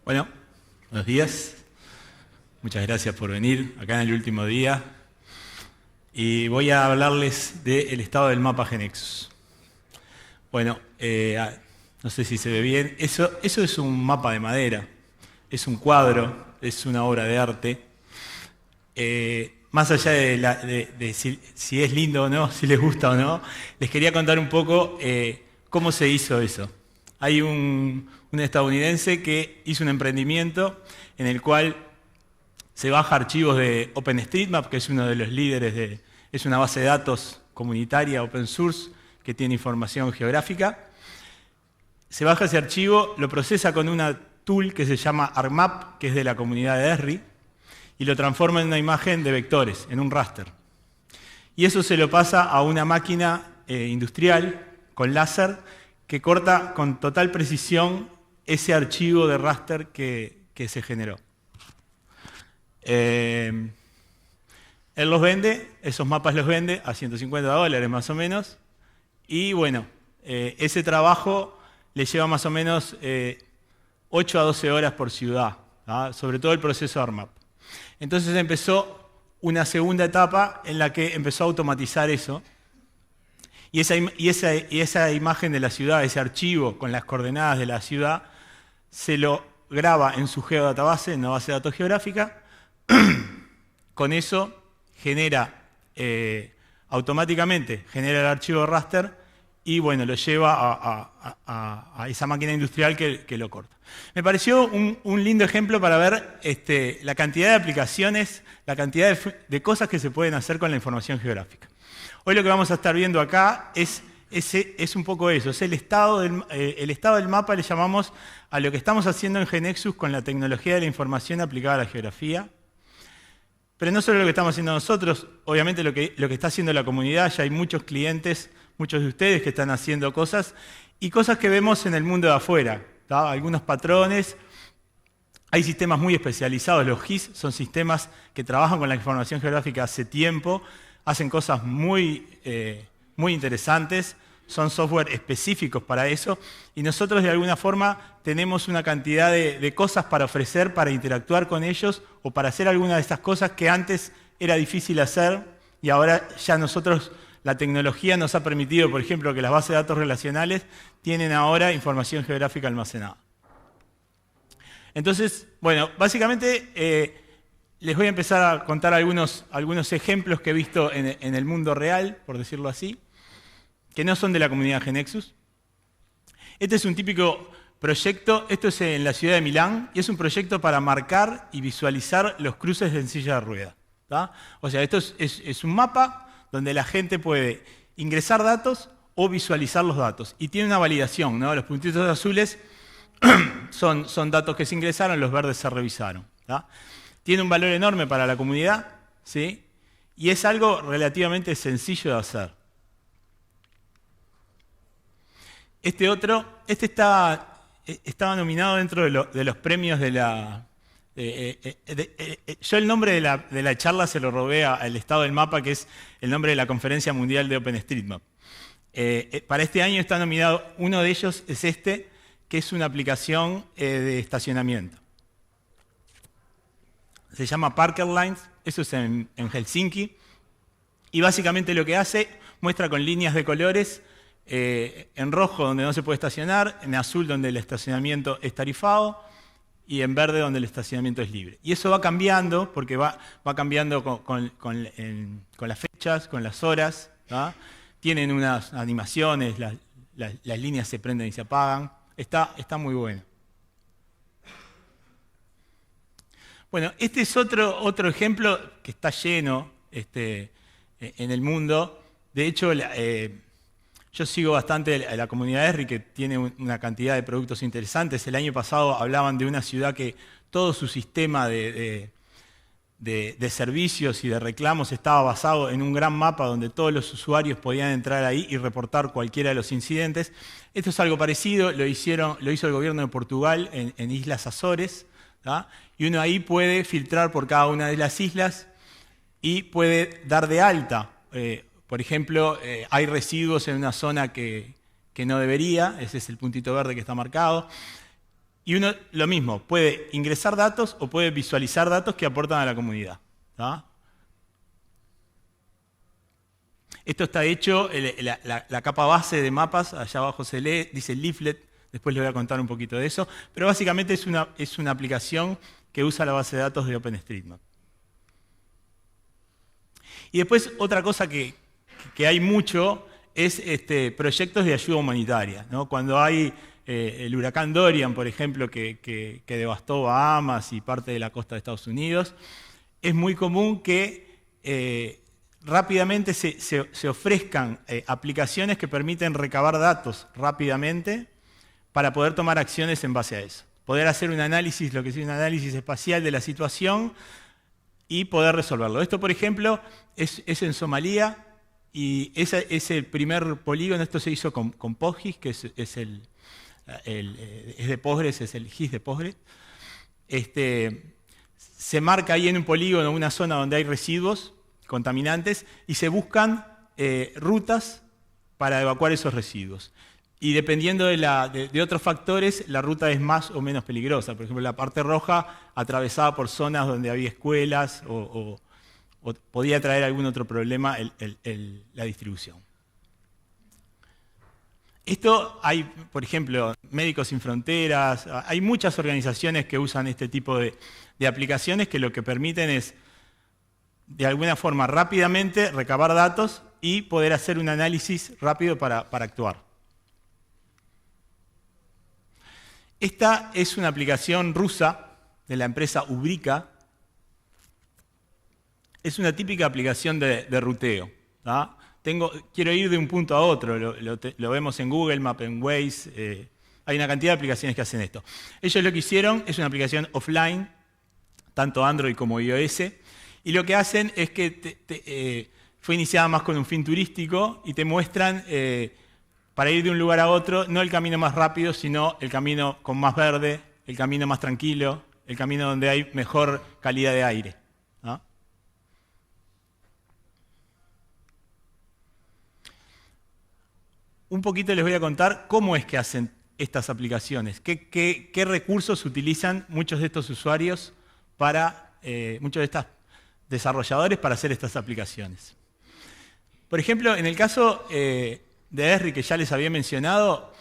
Bueno, buenos días. Muchas gracias por venir acá en el último día. Y voy a hablarles del estado del mapa GeneXus. Bueno, no sé si se ve bien. Eso es un mapa de madera. Es un cuadro, es una obra de arte. Más allá de si es lindo o no, si les gusta o no, les quería contar un poco cómo se hizo eso. Hay un estadounidense que hizo un emprendimiento en el cual se baja archivos de OpenStreetMap, que es uno de los líderes es una base de datos comunitaria open source que tiene información geográfica. Se baja ese archivo, lo procesa con una tool que se llama ArcMap, que es de la comunidad de Esri, y lo transforma en una imagen de vectores, en un raster. Y eso se lo pasa a una máquina industrial con láser que corta con total precisión ese archivo de raster que se generó. Él los vende, esos mapas los vende a $150 más o menos, y bueno, ese trabajo le lleva más o menos 8 a 12 horas por ciudad, ¿tá? Sobre todo el proceso ArcMap. Entonces empezó una segunda etapa en la que empezó a automatizar eso, y esa imagen de la ciudad, ese archivo con las coordenadas de la ciudad, se lo graba en su geodatabase, en una base de datos geográfica. Con eso genera automáticamente genera el archivo raster y bueno, lo lleva a esa máquina industrial que lo corta. Me pareció un lindo ejemplo para ver la cantidad de aplicaciones, la cantidad de cosas que se pueden hacer con la información geográfica. Hoy lo que vamos a estar viendo acá es un poco eso, es el estado del mapa, le llamamos a lo que estamos haciendo en GeneXus con la tecnología de la información aplicada a la geografía. Pero no solo lo que estamos haciendo nosotros, obviamente lo que está haciendo la comunidad, ya hay muchos clientes, muchos de ustedes que están haciendo cosas, y cosas que vemos en el mundo de afuera, ¿tá? Algunos patrones, hay sistemas muy especializados, los GIS son sistemas que trabajan con la información geográfica hace tiempo, hacen cosas muy interesantes, son software específicos para eso, y nosotros de alguna forma tenemos una cantidad de cosas para ofrecer, para interactuar con ellos, o para hacer alguna de estas cosas que antes era difícil hacer, y ahora ya nosotros, la tecnología nos ha permitido, por ejemplo, que las bases de datos relacionales tienen ahora información geográfica almacenada. Entonces, bueno, básicamente les voy a empezar a contar algunos ejemplos que he visto en el mundo real, por decirlo así, que no son de la comunidad GeneXus. Este es un típico proyecto, esto es en la ciudad de Milán, y es un proyecto para marcar y visualizar los cruces en silla de ruedas, ¿tá? O sea, esto es un mapa donde la gente puede ingresar datos o visualizar los datos. Y tiene una validación, ¿no? Los puntitos azules son datos que se ingresaron, los verdes se revisaron, ¿tá? Tiene un valor enorme para la comunidad, ¿sí? Y es algo relativamente sencillo de hacer. Estaba nominado dentro de los premios de la... yo el nombre de la charla se lo robé al estado del mapa, que es el nombre de la Conferencia Mundial de OpenStreetMap. Para este año está nominado, uno de ellos es que es una aplicación de estacionamiento. Se llama Parker Lines, eso es en Helsinki, y básicamente lo que hace, muestra con líneas de colores, en rojo donde no se puede estacionar, en azul donde el estacionamiento es tarifado y en verde donde el estacionamiento es libre. Y eso va cambiando porque va cambiando con las fechas, con las horas, ¿tá? Tienen unas animaciones, las líneas se prenden y se apagan. Está muy bueno. Bueno, este es otro ejemplo que está lleno en el mundo. De hecho, yo sigo bastante a la comunidad Esri, que tiene una cantidad de productos interesantes. El año pasado hablaban de una ciudad que todo su sistema de servicios y de reclamos estaba basado en un gran mapa donde todos los usuarios podían entrar ahí y reportar cualquiera de los incidentes. Esto es algo parecido, lo hizo el gobierno de Portugal en Islas Azores, ¿tá? Y uno ahí puede filtrar por cada una de las islas y puede dar de alta. Por ejemplo, hay residuos en una zona que no debería, ese es el puntito verde que está marcado. Y uno, lo mismo, puede ingresar datos o puede visualizar datos que aportan a la comunidad. ¿Tá? Esto está hecho, la capa base de mapas, allá abajo se lee, dice Leaflet, después les voy a contar un poquito de eso, pero básicamente es una aplicación que usa la base de datos de OpenStreetMap. Y después otra cosa que hay mucho es proyectos de ayuda humanitaria, ¿no? Cuando hay el huracán Dorian, por ejemplo, que devastó Bahamas y parte de la costa de Estados Unidos, es muy común que rápidamente se ofrezcan aplicaciones que permiten recabar datos rápidamente para poder tomar acciones en base a eso. Poder hacer un análisis, lo que es un análisis espacial de la situación y poder resolverlo. Esto, por ejemplo, es en Somalia y ese primer polígono, esto se hizo con PostGIS, que es de Postgres, es el GIS de Postgres. Se marca ahí en un polígono una zona donde hay residuos contaminantes y se buscan rutas para evacuar esos residuos. Y dependiendo de otros factores, la ruta es más o menos peligrosa. Por ejemplo, la parte roja atravesada por zonas donde había escuelas o podía traer algún otro problema la distribución. Esto hay, por ejemplo, Médicos Sin Fronteras, hay muchas organizaciones que usan este tipo de aplicaciones que lo que permiten es, de alguna forma, rápidamente recabar datos y poder hacer un análisis rápido para actuar. Esta es una aplicación rusa de la empresa Ubrika. Es una típica aplicación de ruteo. ¿Tá? Quiero ir de un punto a otro, lo vemos en Google Maps, en Waze, hay una cantidad de aplicaciones que hacen esto. Ellos lo que hicieron es una aplicación offline, tanto Android como iOS, y lo que hacen es que fue iniciada más con un fin turístico y te muestran, para ir de un lugar a otro, no el camino más rápido, sino el camino con más verde, el camino más tranquilo, el camino donde hay mejor calidad de aire. ¿No? Un poquito les voy a contar cómo es que hacen estas aplicaciones, qué recursos utilizan muchos de estos usuarios muchos de estos desarrolladores para hacer estas aplicaciones. Por ejemplo, en el caso de Esri, que ya les había mencionado,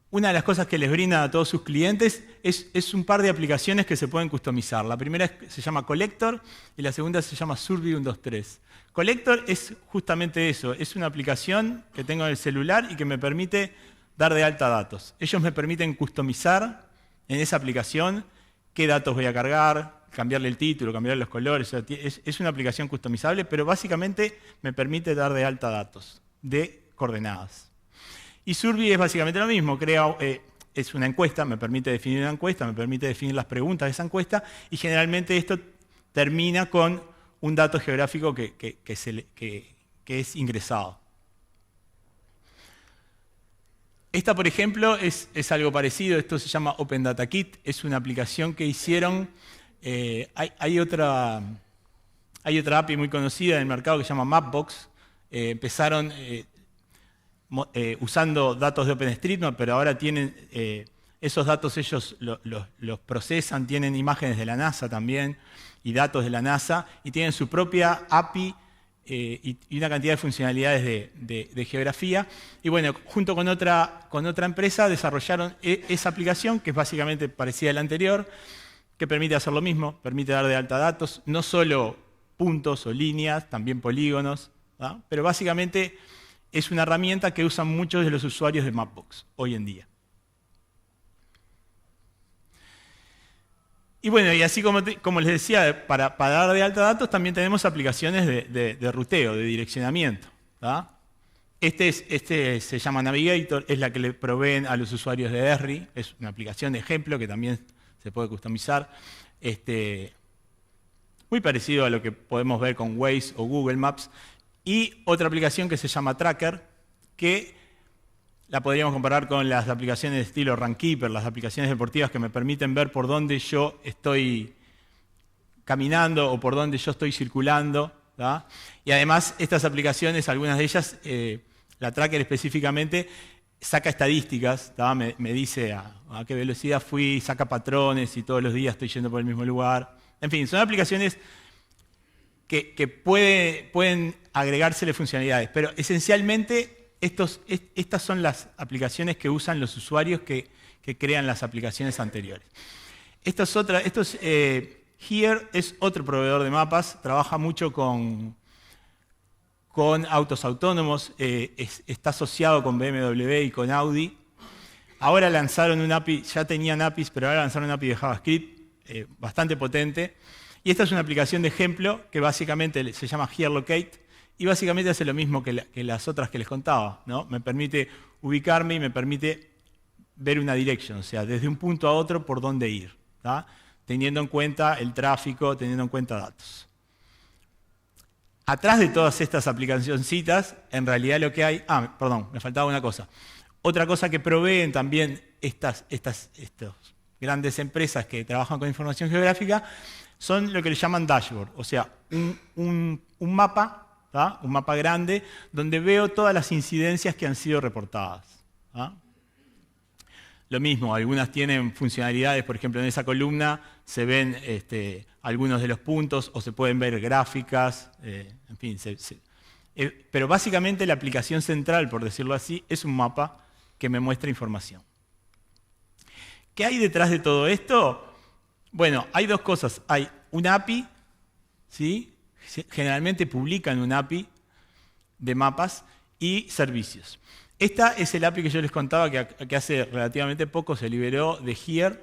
una de las cosas que les brinda a todos sus clientes es un par de aplicaciones que se pueden customizar. La primera se llama Collector y la segunda se llama Survey 123. Collector es justamente eso, es una aplicación que tengo en el celular y que me permite dar de alta datos. Ellos me permiten customizar en esa aplicación qué datos voy a cargar, cambiarle el título, cambiarle los colores. O sea, es una aplicación customizable, pero básicamente me permite dar de alta datos de coordenadas. Y Survey es básicamente lo mismo, es una encuesta, me permite definir una encuesta, me permite definir las preguntas de esa encuesta y generalmente esto termina con un dato geográfico que es ingresado. Esta, por ejemplo, es algo parecido, esto se llama Open Data Kit, es una aplicación que hicieron, hay otra API muy conocida en el mercado que se llama Mapbox, empezaron usando datos de OpenStreetMap, pero ahora tienen esos datos, ellos los procesan, tienen imágenes de la NASA también y datos de la NASA y tienen su propia API y una cantidad de funcionalidades de geografía. Y bueno, junto con otra empresa desarrollaron esa aplicación, que es básicamente parecida a la anterior, que permite hacer lo mismo, permite dar de alta datos, no solo puntos o líneas, también polígonos, ¿no? Pero básicamente es una herramienta que usan muchos de los usuarios de Mapbox hoy en día. Y bueno, y así como les decía, para dar de alta datos también tenemos aplicaciones de ruteo, de direccionamiento. ¿Tá? Este se llama Navigator, es la que le proveen a los usuarios de Esri, es una aplicación de ejemplo que también se puede customizar. Muy parecido a lo que podemos ver con Waze o Google Maps. Y otra aplicación que se llama Tracker, que la podríamos comparar con las aplicaciones de estilo Runkeeper, las aplicaciones deportivas que me permiten ver por dónde yo estoy caminando o por dónde yo estoy circulando. ¿Tá? Y además estas aplicaciones, algunas de ellas, la Tracker específicamente, saca estadísticas, me dice a qué velocidad fui, saca patrones y todos los días estoy yendo por el mismo lugar. En fin, son aplicaciones que pueden agregársele funcionalidades, pero esencialmente estas son las aplicaciones que usan los usuarios que crean las aplicaciones anteriores. Here es otro proveedor de mapas, trabaja mucho con autos autónomos, está asociado con BMW y con Audi. Ahora lanzaron un API, ya tenían APIs, pero ahora lanzaron un API de JavaScript bastante potente. Y esta es una aplicación de ejemplo que básicamente se llama Here Locate y básicamente hace lo mismo que las otras que les contaba, ¿no? Me permite ubicarme y me permite ver una direction, o sea, desde un punto a otro por dónde ir, ¿tá? Teniendo en cuenta el tráfico, teniendo en cuenta datos. Atrás de todas estas aplicacioncitas, en realidad lo que hay... perdón, me faltaba una cosa. Otra cosa que proveen también estas grandes empresas que trabajan con información geográfica son lo que le llaman dashboard, o sea, un mapa, ¿tá? Un mapa grande donde veo todas las incidencias que han sido reportadas, ¿tá? Lo mismo, algunas tienen funcionalidades, por ejemplo, en esa columna se ven algunos de los puntos o se pueden ver gráficas, en fin. Pero básicamente la aplicación central, por decirlo así, es un mapa que me muestra información. ¿Qué hay detrás de todo esto? Bueno, hay dos cosas. Hay un API, ¿sí? Generalmente publican un API de mapas y servicios. Esta es el API que yo les contaba que hace relativamente poco se liberó de Here.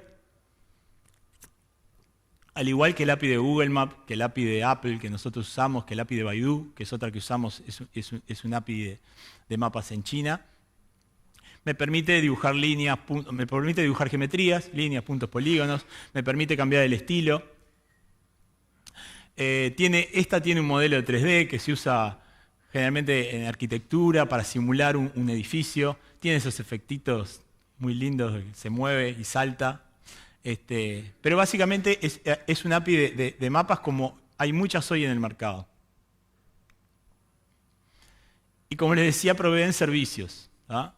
Al igual que el API de Google Maps, que el API de Apple que nosotros usamos, que el API de Baidu, que es otra que usamos, es un API de mapas en China. Me permite dibujar líneas, me permite dibujar geometrías, líneas, puntos, polígonos, me permite cambiar el estilo. Esta tiene un modelo de 3D que se usa generalmente en arquitectura para simular un edificio. Tiene esos efectitos muy lindos, se mueve y salta. Pero básicamente es un API de mapas como hay muchas hoy en el mercado. Y como les decía, proveen servicios, ¿tá?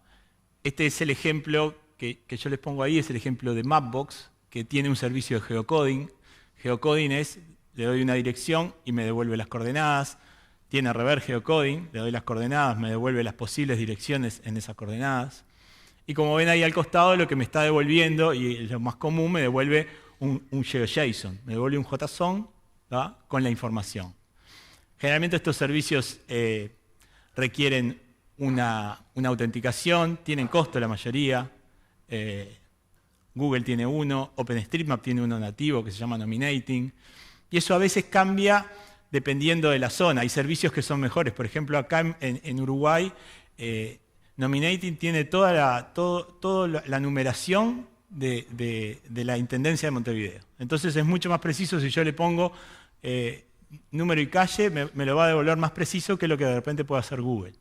Este es el ejemplo que yo les pongo ahí, es el ejemplo de Mapbox, que tiene un servicio de geocoding. Geocoding es, le doy una dirección y me devuelve las coordenadas. Tiene reverse geocoding, le doy las coordenadas, me devuelve las posibles direcciones en esas coordenadas. Y como ven ahí al costado, lo que me está devolviendo, y lo más común, me devuelve un GeoJSON, me devuelve un JSON, ¿tá? Con la información. Generalmente estos servicios requieren una autenticación, tienen costo la mayoría. Google tiene uno, OpenStreetMap tiene uno nativo que se llama Nominating. Y eso a veces cambia dependiendo de la zona. Hay servicios que son mejores. Por ejemplo, acá en Uruguay, Nominating tiene toda la numeración de la Intendencia de Montevideo. Entonces es mucho más preciso si yo le pongo número y calle, me lo va a devolver más preciso que lo que de repente puede hacer Google.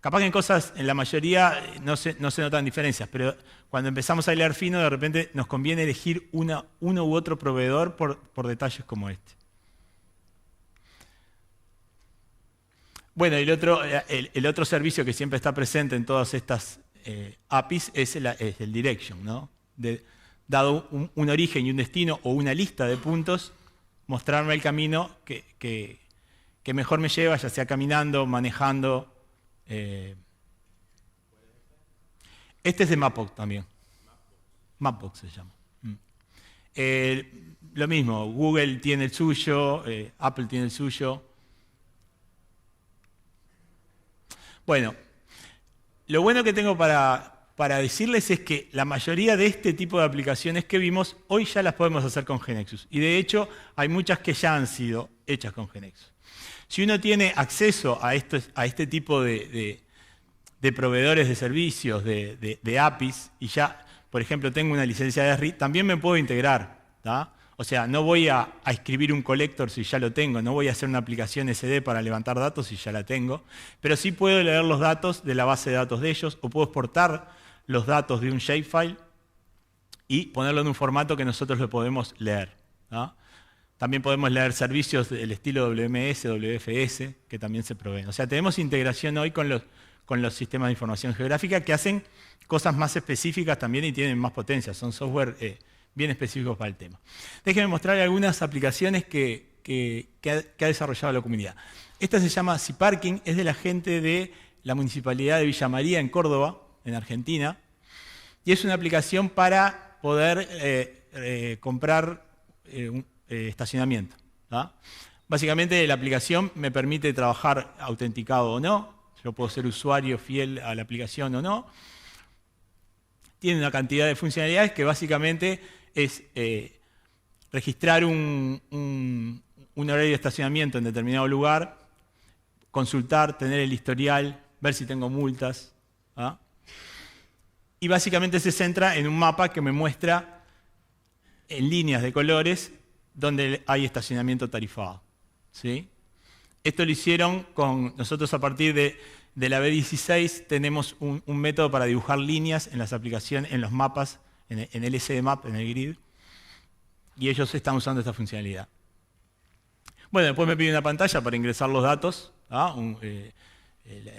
Capaz que en cosas, en la mayoría, no se notan diferencias, pero cuando empezamos a leer fino, de repente nos conviene elegir uno u otro proveedor por detalles como este. Bueno, el otro servicio que siempre está presente en todas estas APIs es el direction, ¿no? Dado un origen y un destino o una lista de puntos, mostrarme el camino que mejor me lleva, ya sea caminando, manejando. Este es de Mapbox también. Mapbox se llama. Lo mismo, Google tiene el suyo, Apple tiene el suyo. Bueno, lo bueno que tengo para decirles es que la mayoría de este tipo de aplicaciones que vimos, hoy ya las podemos hacer con GeneXus. Y de hecho, hay muchas que ya han sido hechas con GeneXus. Si uno tiene acceso a este tipo de proveedores de servicios, de APIs, y ya, por ejemplo, tengo una licencia de SRI, también me puedo integrar, ¿tá? O sea, no voy a escribir un collector si ya lo tengo, no voy a hacer una aplicación SD para levantar datos si ya la tengo, pero sí puedo leer los datos de la base de datos de ellos, o puedo exportar los datos de un shapefile y ponerlo en un formato que nosotros lo podemos leer, ¿tá? También podemos leer servicios del estilo WMS, WFS, que también se proveen. O sea, tenemos integración hoy con con los sistemas de información geográfica que hacen cosas más específicas también y tienen más potencia. Son software bien específicos para el tema. Déjenme mostrarles algunas aplicaciones que ha desarrollado la comunidad. Esta se llama Ziparking, es de la gente de la Municipalidad de Villa María en Córdoba, en Argentina, y es una aplicación para poder comprar estacionamiento. ¿Ah? Básicamente la aplicación me permite trabajar autenticado o no, yo puedo ser usuario fiel a la aplicación o no. Tiene una cantidad de funcionalidades que básicamente es registrar un horario de estacionamiento en determinado lugar, consultar, tener el historial, ver si tengo multas. ¿Ah? Y básicamente se centra en un mapa que me muestra en líneas de colores donde hay estacionamiento tarifado. ¿Sí? Esto lo hicieron con nosotros a partir de la B16, tenemos un método para dibujar líneas en las aplicaciones, en los mapas, en el SD-Map, en el grid, y ellos están usando esta funcionalidad. Bueno, después me pide una pantalla para ingresar los datos, ¿ah?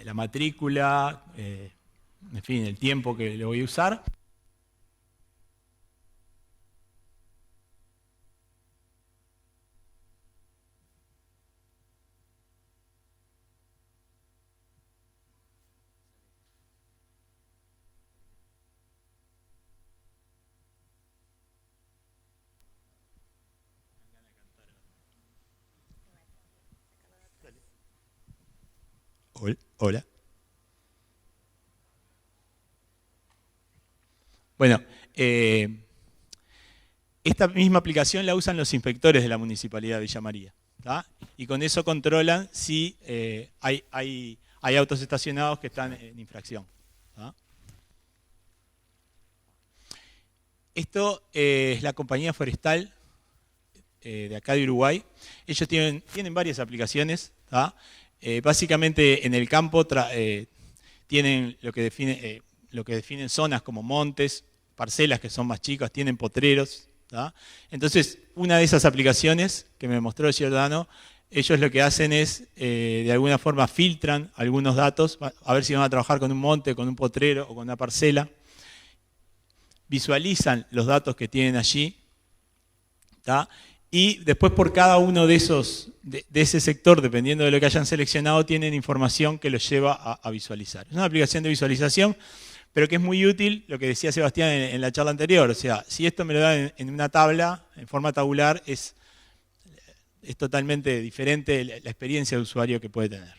La matrícula, en fin, el tiempo que le voy a usar. Hola. Bueno, esta misma aplicación la usan los inspectores de la Municipalidad de Villa María. ¿Tá? Y con eso controlan si hay autos estacionados que están en infracción. ¿Tá? Esto es la compañía forestal de acá de Uruguay. Ellos tienen varias aplicaciones. ¿Tá? Básicamente en el campo tienen lo que definen zonas como montes, parcelas que son más chicas, tienen potreros. ¿tá? Entonces, una de esas aplicaciones que me mostró Giordano, ellos lo que hacen es, de alguna forma, filtran algunos datos, a ver si van a trabajar con un monte, con un potrero o con una parcela. Visualizan los datos que tienen allí. ¿tá? Y después por cada uno de ese sector, dependiendo de lo que hayan seleccionado, tienen información que los lleva a visualizar. Es una aplicación de visualización, pero que es muy útil, lo que decía Sebastián en la charla anterior. O sea, si esto me lo dan en una tabla, en forma tabular, es totalmente diferente la experiencia de usuario que puede tener.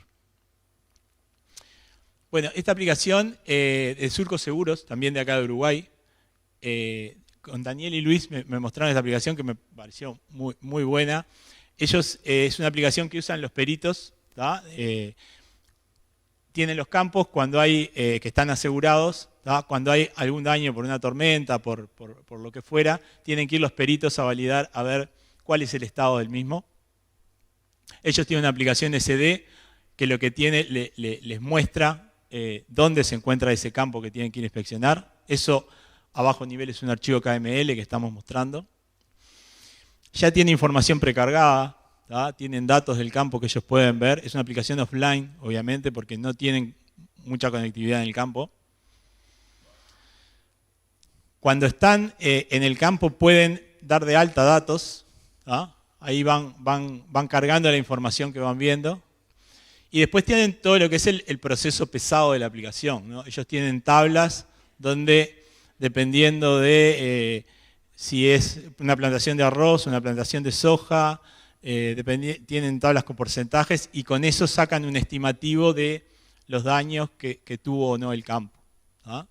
Bueno, esta aplicación de Surco Seguros, también de acá de Uruguay, con Daniel y Luis me mostraron esta aplicación que me pareció muy, muy buena. Ellos, es una aplicación que usan los peritos, tienen los campos cuando hay, que están asegurados, cuando hay algún daño por una tormenta, por lo que fuera, tienen que ir los peritos a validar, a ver cuál es el estado del mismo. Ellos tienen una aplicación SD que lo que tiene les muestra dónde se encuentra ese campo que tienen que ir a inspeccionar. Eso a bajo nivel es un archivo KML que estamos mostrando. Ya tiene información precargada, ¿tá? Tienen datos del campo que ellos pueden ver. Es una aplicación offline, obviamente, porque no tienen mucha conectividad en el campo. Cuando están en el campo pueden dar de alta datos. ¿tá? Ahí van cargando la información que van viendo. Y después tienen todo lo que es el proceso pesado de la aplicación, ¿no? Ellos tienen tablas donde, dependiendo de si es una plantación de arroz, una plantación de soja, tienen tablas con porcentajes y con eso sacan un estimativo de los daños que tuvo o no el campo. ¿tá?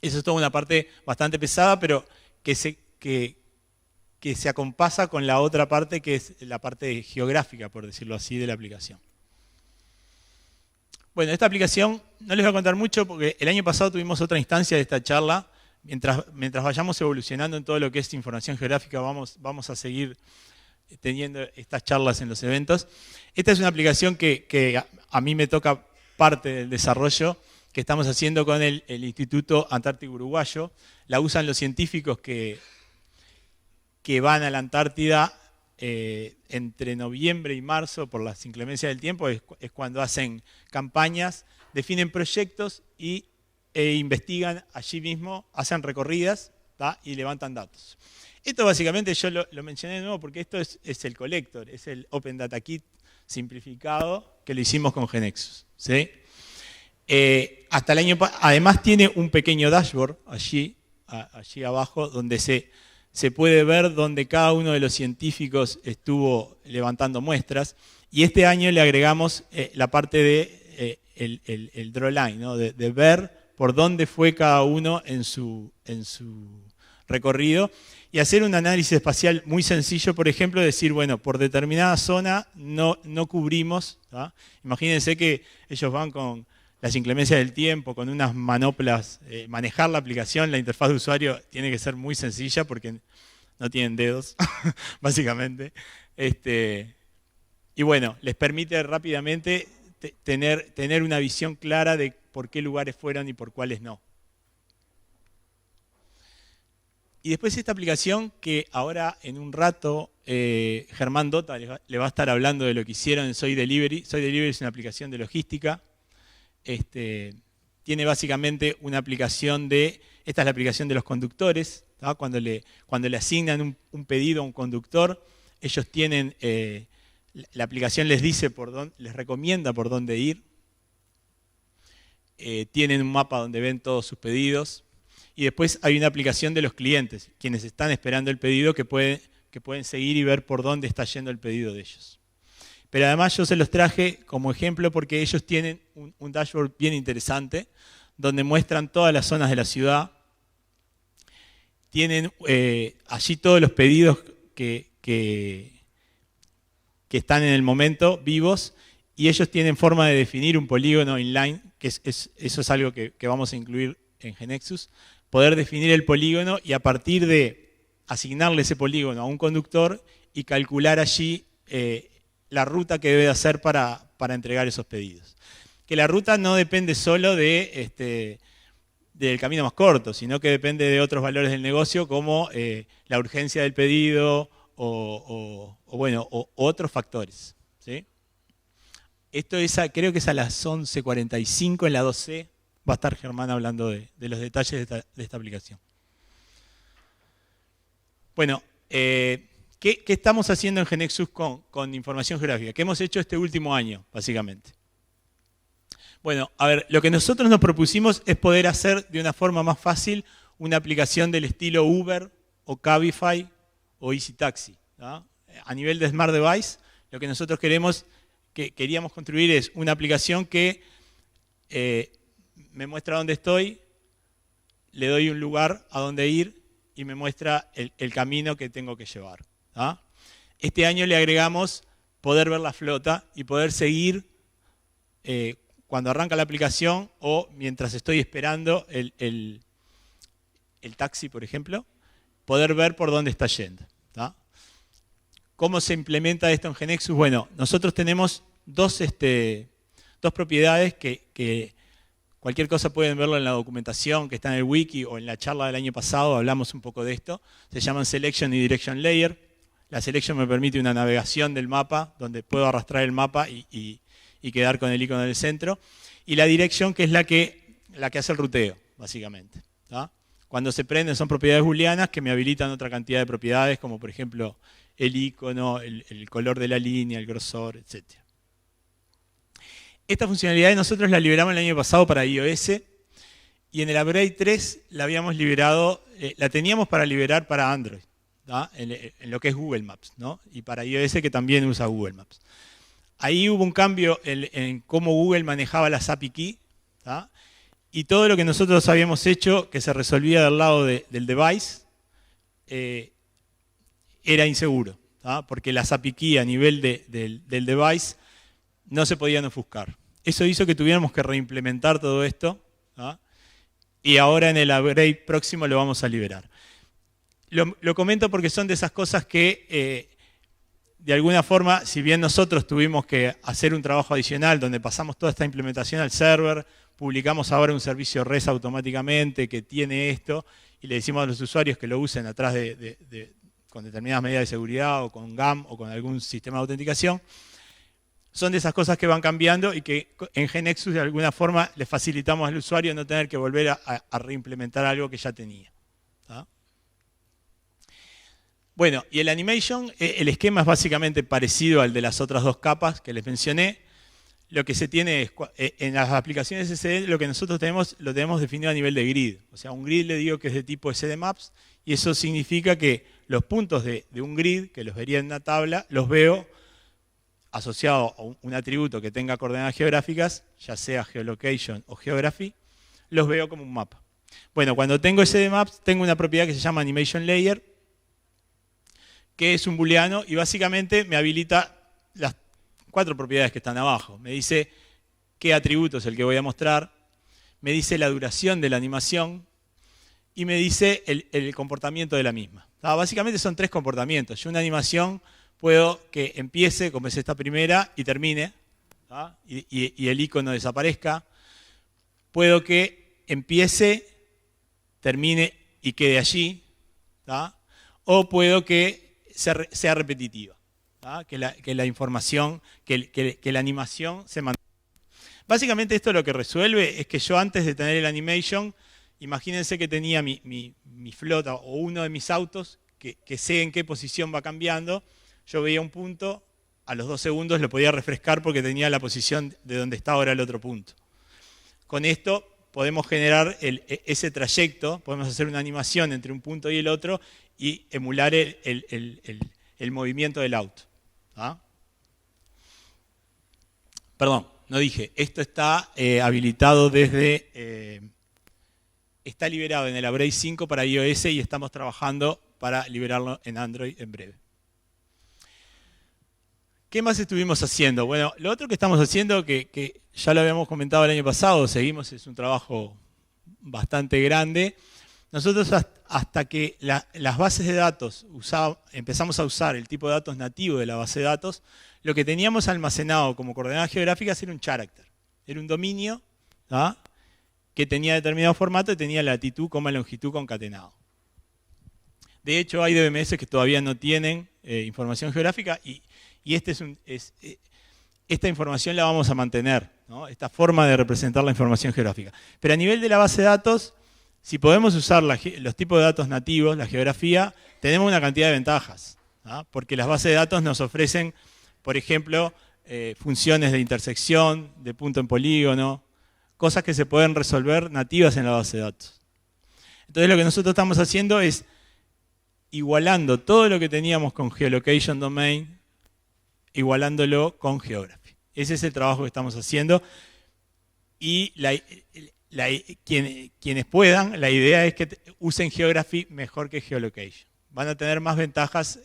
Eso es toda una parte bastante pesada, pero que se acompasa con la otra parte, que es la parte geográfica, por decirlo así, de la aplicación. Bueno, esta aplicación no les voy a contar mucho porque el año pasado tuvimos otra instancia de esta charla. Mientras vayamos evolucionando en todo lo que es información geográfica, vamos a seguir teniendo estas charlas en los eventos. Esta es una aplicación que a mí me toca parte del desarrollo que estamos haciendo con el Instituto Antártico Uruguayo. La usan los científicos que van a la Antártida entre noviembre y marzo, por las inclemencias del tiempo, es cuando hacen campañas definen proyectos e investigan allí mismo, hacen recorridas, ¿tá? Y levantan datos. Esto básicamente yo lo mencioné de nuevo porque esto es el collector, es el Open Data Kit simplificado que lo hicimos con GeneXus, ¿sí? Hasta el año además tiene un pequeño dashboard allí abajo donde se puede ver donde cada uno de los científicos estuvo levantando muestras, y este año le agregamos la parte de el drawline, ¿no? de ver por dónde fue cada uno en su recorrido, y hacer un análisis espacial muy sencillo, por ejemplo, decir, bueno, por determinada zona no cubrimos, ¿tá? Imagínense que ellos van con las inclemencias del tiempo, con unas manoplas, manejar la aplicación, la interfaz de usuario tiene que ser muy sencilla porque no tienen dedos, básicamente. Y bueno, les permite rápidamente tener una visión clara de por qué lugares fueron y por cuáles no. Y después esta aplicación que ahora en un rato Germán Dota le va a estar hablando de lo que hicieron en Soy Delivery. Soy Delivery es una aplicación de logística. Tiene básicamente una aplicación esta es la aplicación de los conductores, ¿tá? Cuando le asignan un pedido a un conductor, ellos tienen, la aplicación les dice les recomienda por dónde ir, tienen un mapa donde ven todos sus pedidos, y después hay una aplicación de los clientes, quienes están esperando el pedido, que pueden seguir y ver por dónde está yendo el pedido de ellos. Pero además yo se los traje como ejemplo porque ellos tienen un dashboard bien interesante donde muestran todas las zonas de la ciudad. Tienen allí todos los pedidos que están en el momento vivos, y ellos tienen forma de definir un polígono inline, que eso es algo que vamos a incluir en GeneXus, poder definir el polígono y a partir de asignarle ese polígono a un conductor y calcular allí la ruta que debe hacer para entregar esos pedidos. Que la ruta no depende solo del camino más corto, sino que depende de otros valores del negocio, como la urgencia del pedido o otros factores, ¿sí? Esto creo que es a las 11:45 en la 2C. Va a estar Germán hablando de los detalles de esta aplicación. Bueno, ¿qué estamos haciendo en GeneXus con información geográfica? ¿Qué hemos hecho este último año, básicamente? Bueno, a ver, lo que nosotros nos propusimos es poder hacer de una forma más fácil una aplicación del estilo Uber o Cabify o Easy Taxi, ¿no? A nivel de Smart Device, lo que nosotros queríamos construir es una aplicación que me muestra dónde estoy, le doy un lugar a dónde ir y me muestra el camino que tengo que llevar, ¿tá? Este año le agregamos poder ver la flota y poder seguir cuando arranca la aplicación o mientras estoy esperando el taxi, por ejemplo, poder ver por dónde está yendo, ¿tá? ¿Cómo se implementa esto en GeneXus? Bueno, nosotros tenemos dos propiedades que cualquier cosa pueden verlo en la documentación que está en el wiki o en la charla del año pasado, hablamos un poco de esto. Se llaman Selection y Direction Layer. La Selection me permite una navegación del mapa, donde puedo arrastrar el mapa y quedar con el icono del centro. Y la Direction, que es la que hace el ruteo, básicamente, ¿tá? Cuando se prenden son propiedades booleanas que me habilitan otra cantidad de propiedades, como por ejemplo el icono, el color de la línea, el grosor, etc. Esta funcionalidad nosotros la liberamos el año pasado para iOS, y en el upgrade 3 la habíamos liberado, la teníamos para liberar para Android, ¿tá? En lo que es Google Maps, ¿no? Y para iOS, que también usa Google Maps. Ahí hubo un cambio en cómo Google manejaba las API Key, ¿tá? Y todo lo que nosotros habíamos hecho, que se resolvía del lado del device, era inseguro, ¿tá? Porque las API Key a nivel del device no se podían ofuscar. Eso hizo que tuviéramos que reimplementar todo esto, ¿tá? Y ahora en el upgrade próximo lo vamos a liberar. Lo comento porque son de esas cosas que, de alguna forma, si bien nosotros tuvimos que hacer un trabajo adicional donde pasamos toda esta implementación al server, publicamos ahora un servicio REST automáticamente que tiene esto, y le decimos a los usuarios que lo usen atrás con determinadas medidas de seguridad o con GAM o con algún sistema de autenticación, son de esas cosas que van cambiando y que en GeneXus de alguna forma le facilitamos al usuario no tener que volver a reimplementar algo que ya tenía. ¿Tá? Bueno, y el animation, el esquema es básicamente parecido al de las otras dos capas que les mencioné. Lo que se tiene es, en las aplicaciones SD, lo que nosotros tenemos, lo tenemos definido a nivel de grid. O sea, un grid le digo que es de tipo SDMaps, y eso significa que los puntos de un grid, que los vería en una tabla, los veo asociado a un atributo que tenga coordenadas geográficas, ya sea geolocation o geography, los veo como un mapa. Bueno, cuando tengo SDMaps, tengo una propiedad que se llama animation layer, que es un booleano y básicamente me habilita las 4 propiedades que están abajo. Me dice qué atributo es el que voy a mostrar, me dice la duración de la animación y me dice el comportamiento de la misma. Básicamente son 3 comportamientos. Yo una animación puedo que empiece, como es esta primera, y termine, y el icono desaparezca. Puedo que empiece, termine y quede allí, o puedo que sea repetitiva, que la información, que la animación se mantenga. Básicamente esto lo que resuelve es que yo antes de tener el animation, imagínense que tenía mi flota o uno de mis autos que sé en qué posición va cambiando. Yo veía un punto, a los 2 segundos lo podía refrescar porque tenía la posición de donde está ahora el otro punto. Con esto podemos generar ese trayecto, podemos hacer una animación entre un punto y el otro y emular el movimiento del auto. Perdón, no dije, esto está habilitado desde... está liberado en el Upgrade 5 para iOS y estamos trabajando para liberarlo en Android en breve. ¿Qué más estuvimos haciendo? Bueno, lo otro que estamos haciendo, que ya lo habíamos comentado el año pasado, seguimos, es un trabajo bastante grande. Nosotros hasta que las bases de datos empezamos a usar el tipo de datos nativo de la base de datos, lo que teníamos almacenado como coordenadas geográficas era un character. Era un dominio que tenía determinado formato y tenía latitud, coma, longitud concatenado. De hecho, hay DBMS que todavía no tienen información geográfica y esta información la vamos a mantener, ¿no? Esta forma de representar la información geográfica. Pero a nivel de la base de datos, si podemos usar los tipos de datos nativos, la geografía, tenemos una cantidad de ventajas, ¿no? Porque las bases de datos nos ofrecen, por ejemplo, funciones de intersección, de punto en polígono, cosas que se pueden resolver nativas en la base de datos. Entonces lo que nosotros estamos haciendo es igualando todo lo que teníamos con Geolocation Domain, igualándolo con Geography. Ese es el trabajo que estamos haciendo y quienes puedan, la idea es que usen Geography mejor que Geolocation. Van a tener más ventajas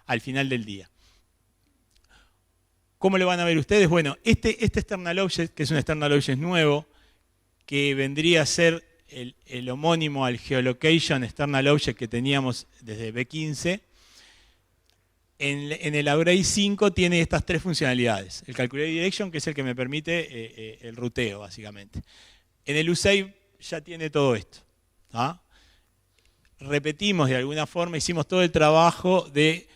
al final del día. ¿Cómo lo van a ver ustedes? Bueno, este external object, que es un external object nuevo, que vendría a ser el homónimo al Geolocation external object que teníamos desde B15, en el Upgrade 5 tiene estas 3 funcionalidades. El Calculate Direction, que es el que me permite el ruteo, básicamente. En el USAVE ya tiene todo esto. Repetimos de alguna forma, hicimos todo el trabajo de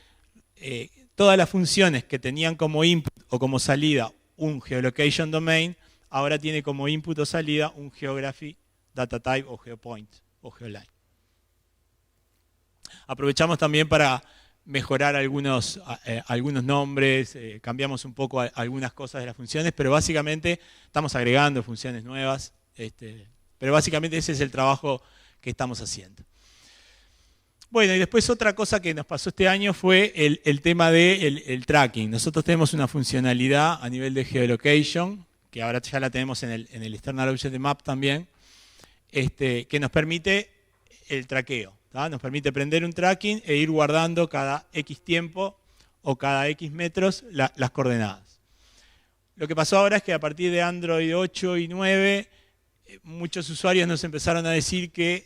todas las funciones que tenían como input o como salida un Geolocation Domain, ahora tiene como input o salida un Geography, Data Type o Geopoint o Geoline. Aprovechamos también para mejorar algunos nombres, cambiamos un poco algunas cosas de las funciones, pero básicamente estamos agregando funciones nuevas, pero básicamente ese es el trabajo que estamos haciendo. Bueno, y después otra cosa que nos pasó este año fue el tema del tracking. Nosotros tenemos una funcionalidad a nivel de geolocation, que ahora ya la tenemos en el external object de map también, que nos permite el traqueo. Nos permite prender un tracking e ir guardando cada X tiempo o cada X metros las coordenadas. Lo que pasó ahora es que a partir de Android 8 y 9, muchos usuarios nos empezaron a decir que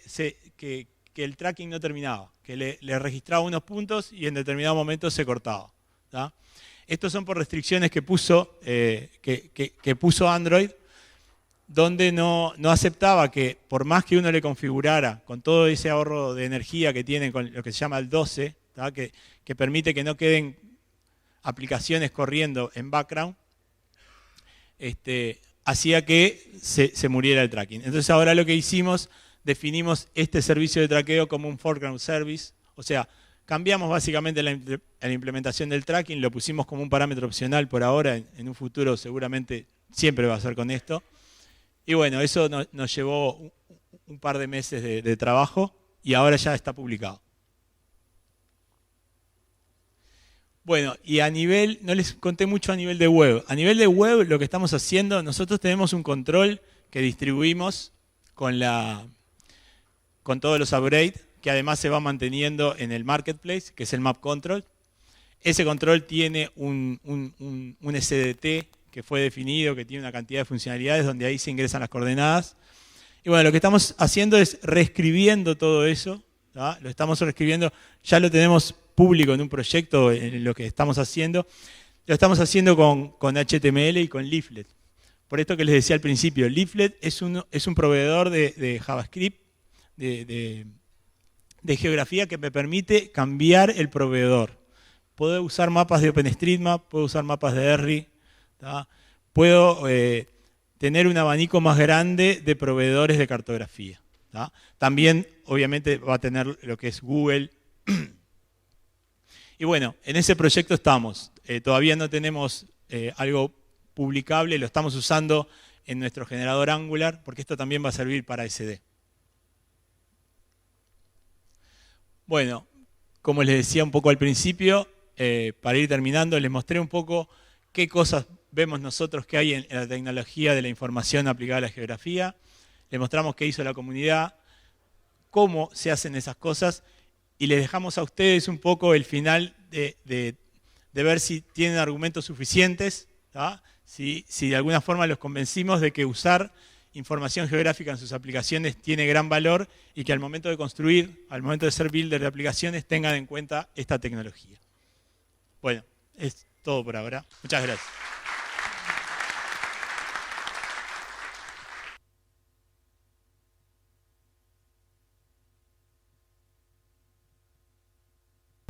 el tracking no terminaba, que le registraba unos puntos y en determinado momento se cortaba. Estos son por restricciones que puso Android, donde no aceptaba que por más que uno le configurara con todo ese ahorro de energía que tiene con lo que se llama el 12, que permite que no queden aplicaciones corriendo en background, hacía que se muriera el tracking. Entonces ahora lo que hicimos, definimos este servicio de traqueo como un foreground service, o sea, cambiamos básicamente la implementación del tracking, lo pusimos como un parámetro opcional por ahora, en un futuro seguramente siempre va a ser con esto. Y bueno, eso nos llevó un par de meses de trabajo y ahora ya está publicado. Bueno, y a nivel, no les conté mucho a nivel de web. A nivel de web lo que estamos haciendo, nosotros tenemos un control que distribuimos con todos los upgrades, que además se va manteniendo en el marketplace, que es el map control. Ese control tiene un SDT que fue definido, que tiene una cantidad de funcionalidades donde ahí se ingresan las coordenadas. Y bueno, lo que estamos haciendo es reescribiendo todo eso, ¿tá? Lo estamos reescribiendo, ya lo tenemos público en un proyecto en lo que estamos haciendo. Lo estamos haciendo con HTML y con Leaflet. Por esto que les decía al principio, Leaflet es un proveedor de JavaScript, de geografía que me permite cambiar el proveedor. Puedo usar mapas de OpenStreetMap, puedo usar mapas de Esri, ¿tá? Puedo tener un abanico más grande de proveedores de cartografía, ¿tá? También, obviamente, va a tener lo que es Google. Y bueno, en ese proyecto estamos. Todavía no tenemos algo publicable, lo estamos usando en nuestro generador Angular, porque esto también va a servir para SD. Bueno, como les decía un poco al principio, para ir terminando, les mostré un poco qué cosas vemos nosotros que hay en la tecnología de la información aplicada a la geografía. Les mostramos qué hizo la comunidad, cómo se hacen esas cosas, y les dejamos a ustedes un poco el final de ver si tienen argumentos suficientes, ¿tá? Si de alguna forma los convencimos de que usar información geográfica en sus aplicaciones tiene gran valor y que al momento de construir, al momento de ser builder de aplicaciones, tengan en cuenta esta tecnología. Bueno, es todo por ahora. Muchas gracias.